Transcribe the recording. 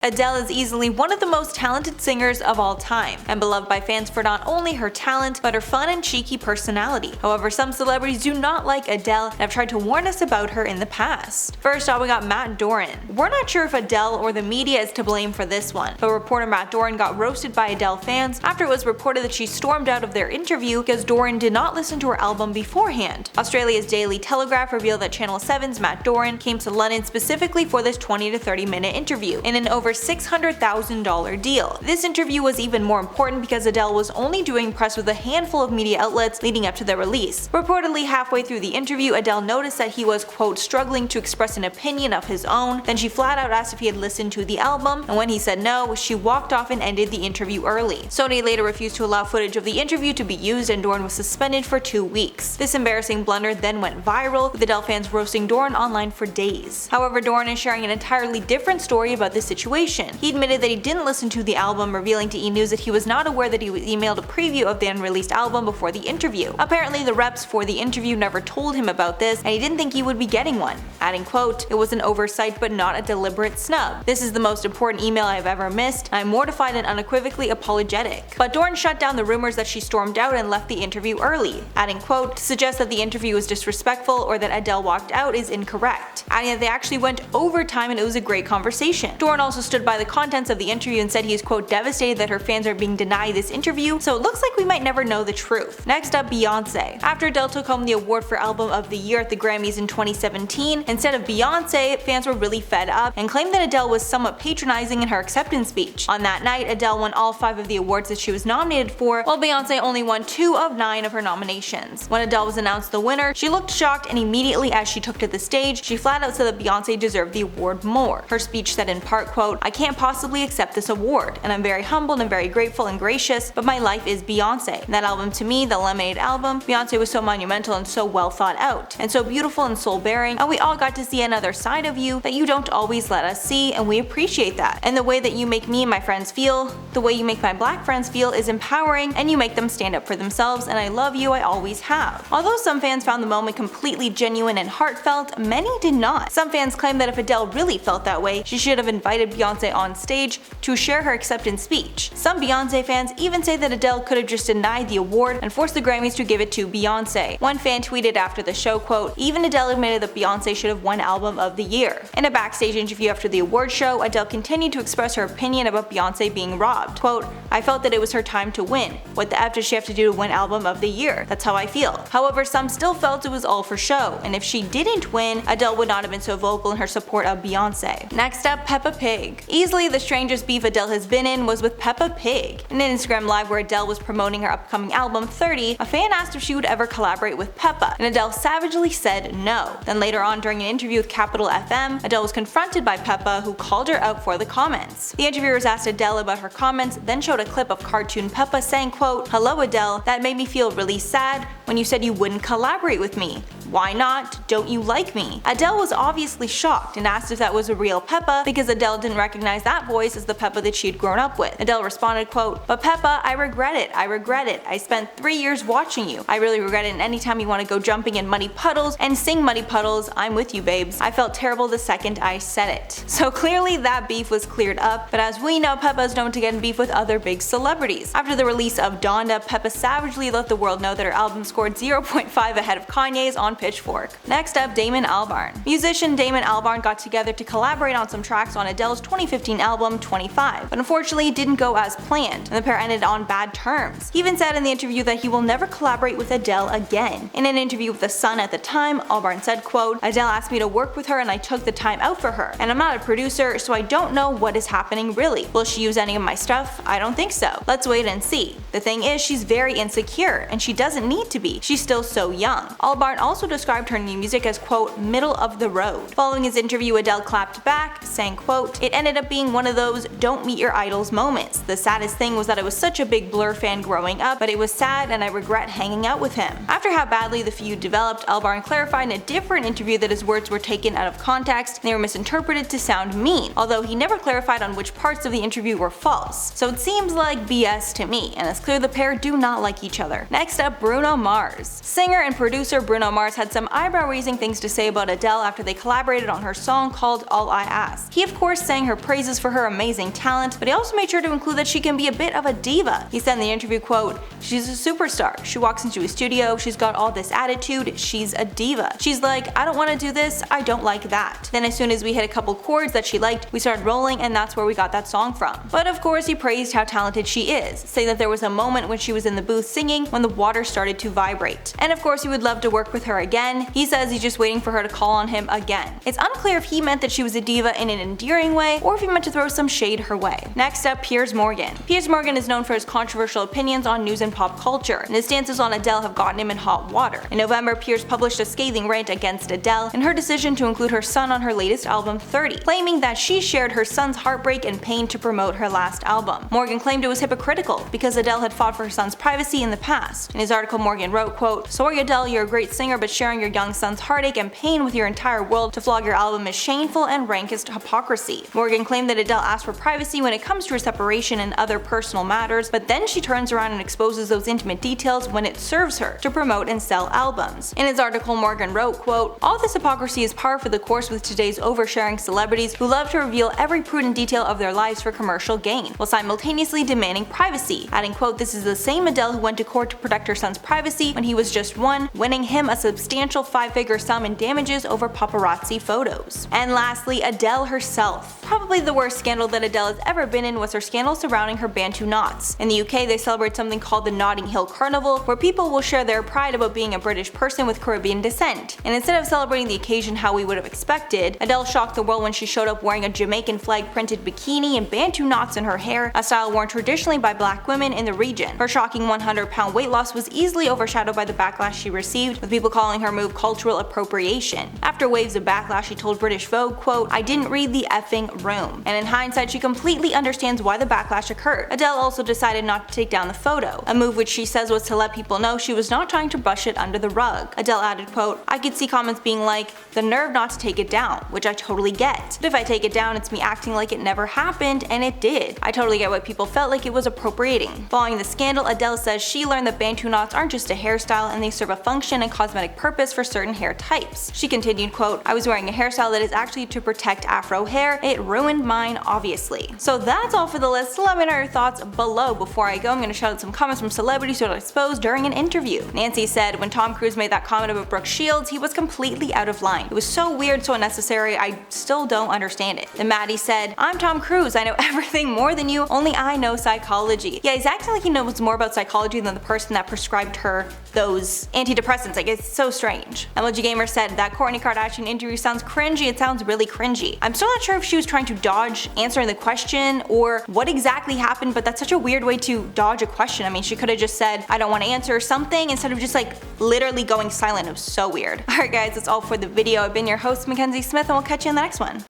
Adele is easily one of the most talented singers of all time, and beloved by fans for not only her talent, but her fun and cheeky personality. However, some celebrities do not like Adele and have tried to warn us about her in the past. First off, we got Matt Doran. We're not sure if Adele or the media is to blame for this one, but reporter Matt Doran got roasted by Adele fans after it was reported that she stormed out of their interview because Doran did not listen to her album beforehand. Australia's Daily Telegraph revealed that Channel 7's Matt Doran came to London specifically for this 20 to 30 minute interview in an over $600,000 deal. This interview was even more important because Adele was only doing press with a handful of media outlets leading up to the release. Reportedly halfway through the interview, Adele noticed that he was, quote, struggling to express an opinion of his own. Then she flat out asked if he had listened to the album, and when he said no, she walked off and ended the interview early. Sony later refused to allow footage of the interview to be used, and Doran was suspended for 2 weeks. This embarrassing blunder then went viral, with Adele fans roasting Doran online for days. However, Doran is sharing an entirely different story about this situation. He admitted that he didn't listen to the album, revealing to E! News that he was not aware that he was emailed a preview of the unreleased album before the interview. Apparently, the reps for the interview never told him about this, and he didn't think he would be getting one, adding, quote, "It was an oversight but not a deliberate snub. This is the most important email I have ever missed. I'm mortified and unequivocally apologetic." But Doran shut down the rumors that she stormed out and left the interview early, adding, quote, "To suggest that the interview was disrespectful or that Adele walked out is incorrect," adding that they actually went overtime and it was a great conversation. Doran also stood by the contents of the interview and said he is, quote, "devastated that her fans are being denied this interview, so it looks like we might never know the truth." Next up, Beyoncé. After Adele took home the award for Album of the Year at the Grammys in 2017, instead of Beyoncé, fans were really fed up and claimed that Adele was somewhat patronizing in her acceptance speech. On that night, Adele won all 5 of the awards that she was nominated for, while Beyoncé only won 2 of 9 of her nominations. When Adele was announced the winner, she looked shocked, and immediately as she took to the stage, she flat out said that Beyoncé deserved the award more. Her speech said in part, quote, "I can't possibly accept this award, and I'm very humbled and very grateful and gracious, but my life is Beyoncé. That album to me, the Lemonade album, Beyoncé was so monumental and so well thought out, and so beautiful and soul-bearing, and we all got to see another side of you that you don't always let us see, and we appreciate that. And the way that you make me and my friends feel, the way you make my black friends feel is empowering, and you make them stand up for themselves, and I love you, I always have." Although some fans found the moment completely genuine and heartfelt, many did not. Some fans claimed that if Adele really felt that way, she should have invited Beyoncé on stage to share her acceptance speech. Some Beyoncé fans even say that Adele could have just denied the award and forced the Grammys to give it to Beyoncé. One fan tweeted after the show, quote, "Even Adele admitted that Beyoncé should have won Album of the Year." In a backstage interview after the award show, Adele continued to express her opinion about Beyoncé being robbed. Quote, "I felt that it was her time to win. What the F does she have to do to win Album of the Year? That's how I feel." However, some still felt it was all for show, and if she didn't win, Adele would not have been so vocal in her support of Beyoncé. Next up, Peppa Pig. Easily the strangest beef Adele has been in was with Peppa Pig. In an Instagram live where Adele was promoting her upcoming album 30, a fan asked if she would ever collaborate with Peppa, and Adele savagely said no. Then later on during an interview with Capital FM, Adele was confronted by Peppa, who called her out for the comments. The interviewers asked Adele about her comments, then showed a clip of cartoon Peppa saying, quote, "Hello Adele, that made me feel really sad when you said you wouldn't collaborate with me. Why not? Don't you like me?" Adele was obviously shocked and asked if that was a real Peppa because Adele didn't recognize that voice as the Peppa that she had grown up with. Adele responded, quote, "But Peppa, I regret it. I regret it. I spent 3 years watching you. I really regret it, and anytime you want to go jumping in muddy puddles and sing Muddy Puddles, I'm with you, babes. I felt terrible the second I said it." So clearly that beef was cleared up, but as we know, Peppa is known to get in beef with other big celebrities. After the release of Donda, Peppa savagely let the world know that her album scored 0.5 ahead of Kanye's on Pitchfork. Next up, Damon Albarn. Musician Damon Albarn got together to collaborate on some tracks on Adele's 2015 album 25, but unfortunately it didn't go as planned, and the pair ended on bad terms. He even said in the interview that he will never collaborate with Adele again. In an interview with The Sun at the time, Albarn said, quote, "Adele asked me to work with her and I took the time out for her, and I'm not a producer, so I don't know what is happening really. Will she use any of my stuff? I don't think so. Let's wait and see. The thing is, she's very insecure, and she doesn't need to be. She's still so young." Albarn also described her new music as, quote, "middle of the road." Following his interview, Adele clapped back, saying, quote, "It ended up being one of those don't meet your idols moments. The saddest thing was that I was such a big Blur fan growing up, but it was sad and I regret hanging out with him." After how badly the feud developed, Albarn clarified in a different interview that his words were taken out of context and they were misinterpreted to sound mean, although he never clarified on which parts of the interview were false. So it seems like BS to me, and it's clear the pair do not like each other. Next up, Bruno Mars. Singer and producer Bruno Mars had some eyebrow-raising things to say about Adele after they collaborated on her song called All I Ask. He of course sang her praises for her amazing talent, but he also made sure to include that she can be a bit of a diva. He said in the interview, quote, "She's a superstar. She walks into a studio, she's got all this attitude, she's a diva. She's like, I don't want to do this, I don't like that." Then as soon as we hit a couple chords that she liked, we started rolling, and that's where we got that song from. But of course he praised how talented she is, saying that there was a moment when she was in the booth singing when the water started to vibrate. And of course he would love to work with her again. He says he's just waiting for her to call on him again. It's unclear if he meant that she was a diva in an endearing way or if he meant to throw some shade her way. Next up, Piers Morgan. Piers Morgan is known for his controversial opinions on news and pop culture, and his stances on Adele have gotten him in hot water. In November, Piers published a scathing rant against Adele and her decision to include her son on her latest album 30, claiming that she shared her son's heartbreak and pain to promote her last album. Morgan claimed it was hypocritical because Adele had fought for her son's privacy in the past. In his article, Morgan wrote, quote, "Sorry Adele, you're a great singer, but sharing your young son's heartache and pain with your entire world to flog your album is shameful and rankest hypocrisy." Morgan claimed that Adele asked for privacy when it comes to her separation and other personal matters, but then she turns around and exposes those intimate details when it serves her to promote and sell albums. In his article, Morgan wrote, quote, "All this hypocrisy is par for the course with today's oversharing celebrities who love to reveal every prudent detail of their lives for commercial gain, while simultaneously demanding privacy," adding, quote, "This is the same Adele who went to court to protect her son's privacy when he was just one, winning him a substantial 5-figure sum in damages over paparazzi photos." And lastly, Adele herself. Probably the worst scandal that Adele has ever been in was her scandal surrounding her Bantu knots. In the UK, they celebrate something called the Notting Hill Carnival, where people will share their pride about being a British person with Caribbean descent. And instead of celebrating the occasion how we would have expected, Adele shocked the world when she showed up wearing a Jamaican flag printed bikini and Bantu knots in her hair, a style worn traditionally by black women in the region. Her shocking 100-pound weight loss was easily overshadowed by the backlash she received, with people calling her move cultural appropriation. After waves of backlash, she told British Vogue, quote, "I didn't read the effing room." And in hindsight, she completely understands why the backlash occurred. Adele also decided not to take down the photo, a move which she says was to let people know she was not trying to brush it under the rug. Adele added, quote, "I could see comments being like, the nerve not to take it down, which I totally get. But if I take it down, it's me acting like it never happened, and it did. I totally get why people felt like it was appropriating." Following the scandal, Adele says she learned that Bantu knots aren't just a hairstyle and they serve a function and cosmetic purpose for certain hair types. She continued, quote, "I was wearing a hairstyle that is actually to protect afro hair. It ruined mine, obviously." So that's all for the list. Let me know your thoughts below. Before I go, I'm going to shout out some comments from celebrities who got exposed during an interview. Nancy said, "When Tom Cruise made that comment about Brooke Shields, he was completely out of line. It was so weird, so unnecessary, I still don't understand it." Then Maddie said, "I'm Tom Cruise, I know everything more than you, only I know psychology." Yeah, he's acting like he knows more about psychology than the person that prescribed her those antidepressants. Like, it's so strange. MLG Gamer said, "That Kourtney Kardashian interview sounds cringy, it sounds really cringy." I'm still not sure if she was trying to dodge answering the question or what exactly happened, but that's such a weird way to dodge a question. I mean, she could have just said, "I don't want to answer," or something, instead of just like literally going silent. It was so weird. Alright guys, that's all for the video. I've been your host, Mackenzie Smith, and we'll catch you in the next one.